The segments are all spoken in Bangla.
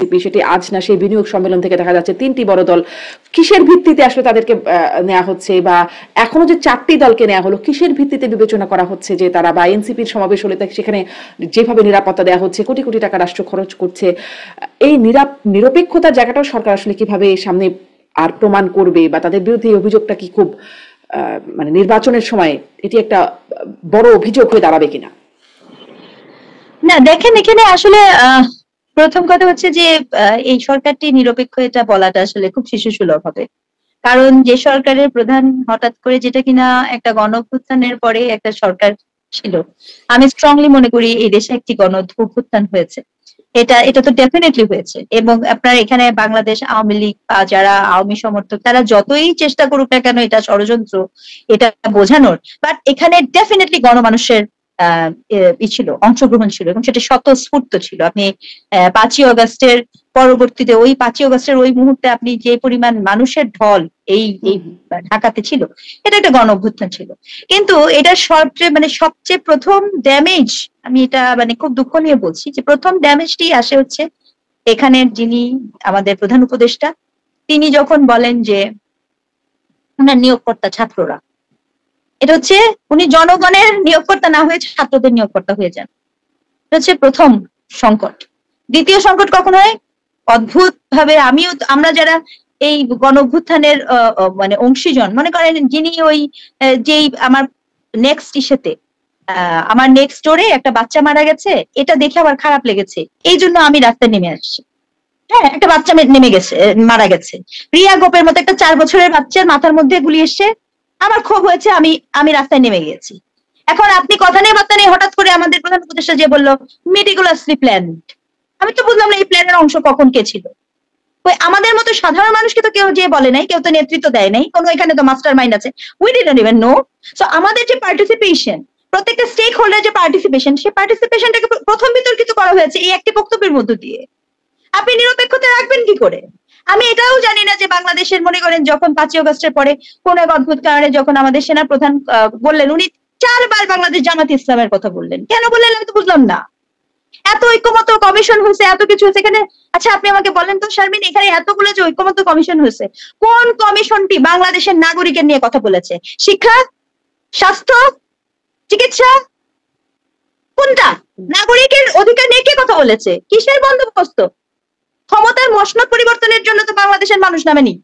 এনসিপি, সেটি আজ না সেই বিনিয়োগ সম্মেলন থেকে দেখা যাচ্ছে 3টি বড় দল। কিসের ভিত্তিতে আসলে তাদেরকে নেওয়া হচ্ছে, বা এখনো যে 4টি দলকে নেওয়া হলো কিসের ভিত্তিতে বিবেচনা করা হচ্ছে যে তারা, বা এনসিপির সমাবেশ হলে সেখানে যেভাবে নিরাপত্তা দেওয়া হচ্ছে, কোটি কোটি টাকা রাষ্ট্র খরচ করছে, এই নিরপেক্ষতার জায়গাটাও সরকার আসলে কিভাবে সামনে আর প্রমাণ করবে, বা তাদের বিরুদ্ধে এই অভিযোগটা কি খুব মানে নির্বাচনের সময় এটি একটা বড় অভিযোগ হয়ে দাঁড়াবে কিনা? না দেখেন, এখানে আসলে প্রথম কথা হচ্ছে যে এই সরকারটি নিরপেক্ষ এটা বলাটা আসলে খুব শিশুসুলভ হবে। কারণ যে সরকারের প্রধান হঠাৎ করে, যেটা কিনা একটা গণঅভ্যুত্থানের পরে একটা সরকার ছিল, আমি স্ট্রংলি মনে করি এই দেশে একটি গণঅভ্যুত্থান হয়েছে। এটা তো ডেফিনেটলি হয়েছে। এবং আপনার এখানে বাংলাদেশ আওয়ামী লীগ বা যারা আওয়ামী সমর্থক তারা যতই চেষ্টা করুক না কেন এটা ষড়যন্ত্র, এটা বোঝানোর, বাট এখানে ডেফিনেটলি গণমানুষের ছিল, অংশগ্রহণ ছিল, এবং সেটা স্বতঃস্ফূর্ত ছিল। আপনি 5ই অগস্টের পরবর্তীতে, ওই 5ই অগস্টের ওই মুহূর্তে আপনি যে পরিমাণ মানুষের ঢল এই ঢাকাতে ছিল, এটা একটা গণঅভ্যুত্থান ছিল। কিন্তু এটা সবচেয়ে প্রথম ড্যামেজ, আমি এটা খুব দুঃখ নিয়ে বলছি যে প্রথম ড্যামেজটি আসে হচ্ছে এখানের যিনি আমাদের প্রধান উপদেষ্টা, তিনি যখন বলেন যে ওনার নিয়োগকর্তা ছাত্ররা, এটা হচ্ছে উনি জনগণের নিয়োগকর্তা না হয়ে ছাত্রদের নিয়োগকর্তা হয়ে যান। এটা হচ্ছে প্রথম সংকট। দ্বিতীয় সংকট কখন হয়? অদ্ভুত ভাবে আমরা যারা এই গণঅভ্যুত্থানের অংশীজন, মনে করেন যিনি ওই যেই আমার নেক্সট ইসেতে আমার নেক্সট ডোরে একটা বাচ্চা মারা গেছে, এটা দেখে আমার খারাপ লেগেছে, এই জন্য আমি রাস্তায় নেমে আসছি। হ্যাঁ, একটা বাচ্চা মারা গেছে, রিয়া গোপের মতো একটা 4 বছরের বাচ্চার মাথার মধ্যে গুলি এসছে, আমার ক্ষোভ হয়েছে, আমি রাস্তায় নেমে গিয়েছি। এখন আপনি কথা নেই বার্তা নেই হঠাৎ করে আমাদের প্রধান উপদেষ্টা যে বললো মেটিকুলাসলি প্ল্যান্ড, আমি তো বুঝলাম না এই প্ল্যানের অংশ কখন কে ছিল। ওই আমাদের মতো সাধারণ মানুষকে তো কেউ যে বলে নাই, কেউ তো নেতৃত্ব দেয় নাই, কোনো এখানে তো মাস্টার মাইন্ড আছে, we didn't even know. So আমাদের যে পার্টিসিপেশন, প্রত্যেকটা স্টেক হোল্ডার যে পার্টিসিপেশন, সেই পার্টিসিপেশনটাকে প্রথম বিতর্কিত করা হয়েছে এই একটি বক্তব্যের মধ্য দিয়ে। আপনি নিরপেক্ষতা রাখবেন কি করে? আমি এটাও জানি না যে বাংলাদেশের, মনে করেন যখন 5ই অগস্টের পরে কোন এক অদ্ভুত কারণে যখন আমাদের সেনা প্রধান বললেন, উনি 4 বার বাংলাদেশ জামাত ইসলামের কথা বললেন, কেন বললেন আমি তো বুঝলাম না। এত ঐক্যমত্য কমিশন হয়েছে, এত কিছু হয়েছে এখানে। আচ্ছা আপনি আমাকে বলেন তো শারমিন, এখানে এতগুলো যে ঐক্যমত্য কমিশন হয়েছে, কোন কমিশনটি বাংলাদেশের নাগরিকের নিয়ে কথা বলেছে? শিক্ষা, স্বাস্থ্য, চিকিৎসা, কোনটা? নাগরিকের অধিকার নিয়ে কে কথা বলেছে? কিসের বন্দোবস্ত? ক্ষমতার মসনদ পরিবর্তনের জন্য তো বাংলাদেশের মানুষ নামেনি।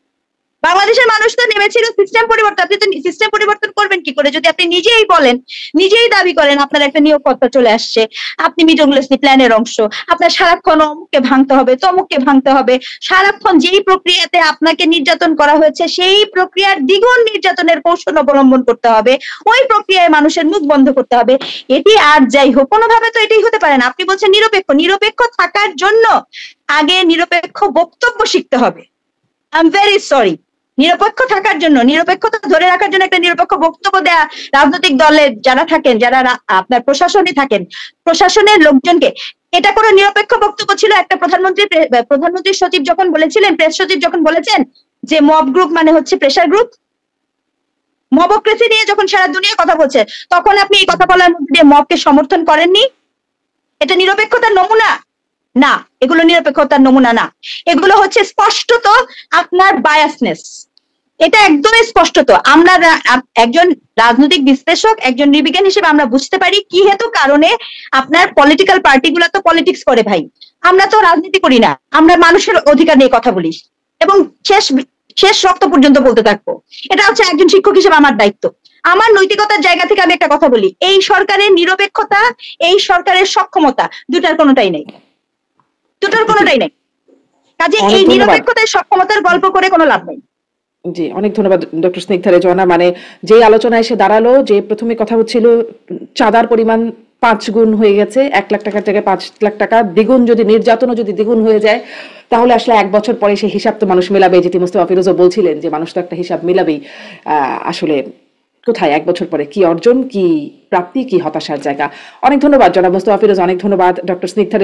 বাংলাদেশের মানুষ তো নেমেছিল সিস্টেম পরিবর্তন। আপনি তো সিস্টেম পরিবর্তন করবেন কি করে যদি আপনি নিজেই বলেন, নিজেই দাবি করেন আপনার একটা নিয়োগকর্তা চলে আসছে, আপনি মিটিকুলাসলি প্ল্যানের অংশ, আপনার সারাক্ষণ অমুককে ভাঙতে হবে, তমুককে ভাঙতে হবে, সারাক্ষণ যেই প্রক্রিয়াতে আপনাকে নির্যাতন করা হয়েছে সেই প্রক্রিয়ার দ্বিগুণ নির্যাতনের কৌশল অবলম্বন করতে হবে, ওই প্রক্রিয়ায় মানুষের মুখ বন্ধ করতে হবে। এটি আর যাই হোক, কোনোভাবে তো এটাই হতে পারে না। আপনি বলছেন নিরপেক্ষ থাকার জন্য আগে নিরপেক্ষ বক্তব্য শিখতে হবে। I am very sorry. নিরপেক্ষ থাকার জন্য, নিরপেক্ষতা ধরে রাখার জন্য একটা নিরপেক্ষ বক্তব্য দেয়া রাজনৈতিক দলের যারা থাকেন, যারা আপনার প্রশাসনে থাকেন, প্রশাসনের লোকজনকে, এটা কোনো নিরপেক্ষ বক্তব্য ছিল? একটা প্রধানমন্ত্রী সচিব যখন বলেছিলেন, প্রেস সচিব যখন বলেছেন যে মব গ্রুপ মানে হচ্ছে প্রেসার গ্রুপ, মবক্রেসি নিয়ে যখন সারা দুনিয়া কথা বলছে, তখন আপনি এই কথা বলার মধ্যে দিয়ে মবকে সমর্থন করেননি? এটা নিরপেক্ষতার নমুনা না, এগুলো নিরপেক্ষতার নমুনা না, এগুলো হচ্ছে স্পষ্টত আপনার বায়াসনেস। এটা একদমই স্পষ্টত। আমরা একজন রাজনৈতিক বিশ্লেষক, একজন নৃবিজ্ঞান হিসেবে আমরা বুঝতে পারি কি হেতু কারণে আপনার পলিটিক্যাল পার্টিগুলো তো পলিটিক্স করে ভাই, আমরা তো রাজনীতি করি না, আমরা মানুষের অধিকার নিয়ে কথা বলি এবং শেষ রক্ত পর্যন্ত বলতে থাকবো। এটা হচ্ছে একজন শিক্ষক হিসেবে আমার দায়িত্ব। আমার নৈতিকতার জায়গা থেকে আমি একটা কথা বলি, এই সরকারের নিরপেক্ষতা, এই সরকারের সক্ষমতা, দুটার কোনোটাই নেই, কাজে এই নিরপেক্ষতার সক্ষমতার গল্প করে কোনো লাভ নেই। জি, অনেক ধন্যবাদ ডক্টর স্নিগ্ধা রেজওয়ানা। যে আলোচনায় এসে দাঁড়ালো যে প্রথমে কথা হচ্ছিল চাঁদার পরিমাণ 5 গুণ হয়ে গেছে, 1 লাখ টাকার জায়গায় 5 লাখ টাকা, দ্বিগুণ যদি নির্যাতনও যদি দ্বিগুণ হয়ে যায় তাহলে আসলে 1 বছর পরে সেই হিসাব তো মানুষ মেলাবে, যেটি মোস্তফা ফিরোজও বলছিলেন যে মানুষ তো একটা হিসাব মেলাবেই। আসলে কোথায় 1 বছর পরে কি অর্জন, কি প্রাপ্তি, কি হতাশার জায়গা। অনেক ধন্যবাদ জনাব মোস্তফা ফিরোজ, অনেক ধন্যবাদ ডক্টর স্নিগ্ধা।